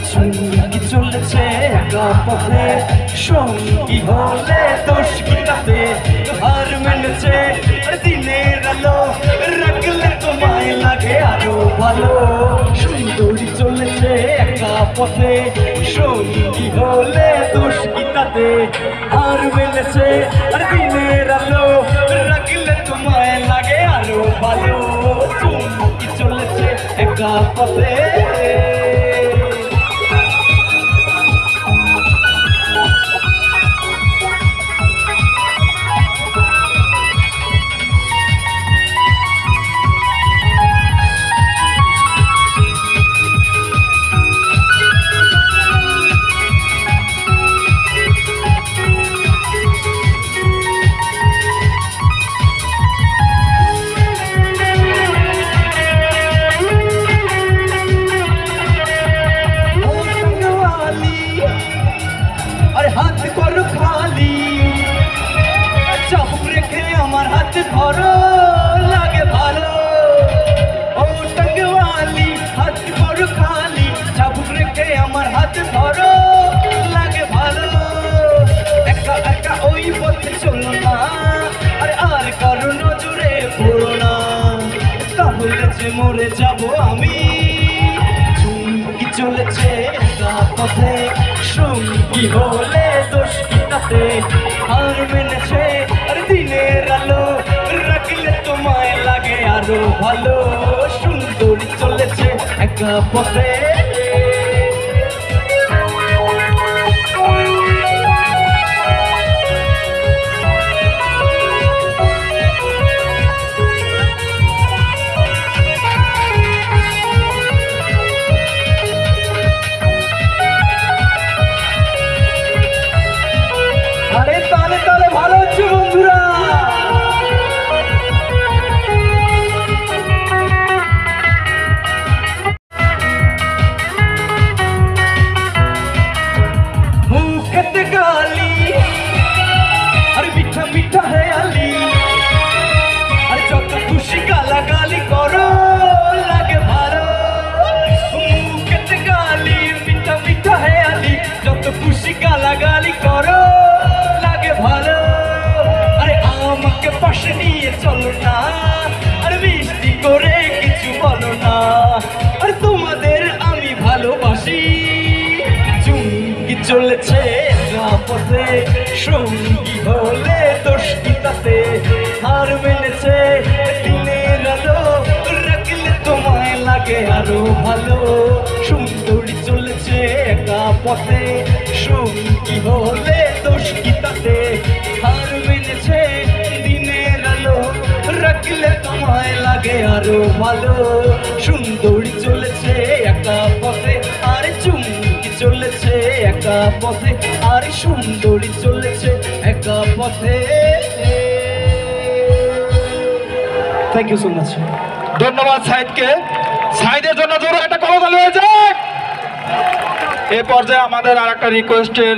চুমকি চলেছে একা পথে, সঙ্গী হলে দোষ কি তাতে? হার মেনেছে দিনের আলো, রাখলে তোমায় লাগে আরো ভালো। সুন্দরী চলেছে একা পথে, সঙ্গী হলে দোষ কি তাতে? হার মেনেছে দিনের আলো, রাখলে তোমায় লাগে আরো ভালো। চুমকি চলেছে একা পথে। হাত করো খালি, চাপ রেখে আমার হাত ধরো, লাগে ভালো। ও টঙ্গওয়ালি, হাত করো খালি, চাপ রেখে আমার হাত ধরো, লাগে ভালো। একা একা ওই পথে চলো না, আর কারো নজরে পড়ো না, তাহলে যে মরে যাবো আমি। চুমকি চলেছে একা পথে, সঙ্গী হলে দোষ কি তাতে? হার মেনেছে দিনের আলো, রাখলে তোমায় লাগে আরো ভালো। সুন্দরী চলেছে একা পথে। আরে তালে তালে ভালো হচ্ছে বন্ধুরা। মুখেতে গালি, আরে মিঠা মিঠা হেয়ালি, আরে যত খুশি গালাগালি করো, লাগে ভালো। মুখেতে গালি, মিঠা মিঠা হেয়ালি, যত খুশি গালাগালি করো, ভালো। আরে আমাকে পাশে নিয়ে চলো না, আর মিষ্টি করে কিছু বলো না, আর তোমাদের আমি ভালোবাসি। চুমকি চলেছে পথে, সঙ্গী হলে দোষ কি তাতে? হার মেনেছে দিনের আলো, রাখলে তোমায় লাগে আরো ভালো। সুন্দরী চলেছে একা পথে, সঙ্গী হলে দোষ কি তাতে? হার মেনেছে দিনের আলো, রাখলে তোমায় লাগে আরো ভালো। সুন্দরী চলেছে একা পথে, আর চুমকি চলেছে একা পথে, আর সুন্দরী চলেছে একা পথে। Thank you so much. ধন্যবাদ সাইদকে। সাইদের জন্য জোরে একটা করতালি হয়ে যায়। এ পর্যায়ে আমাদের আর একটা রিকোয়েস্টের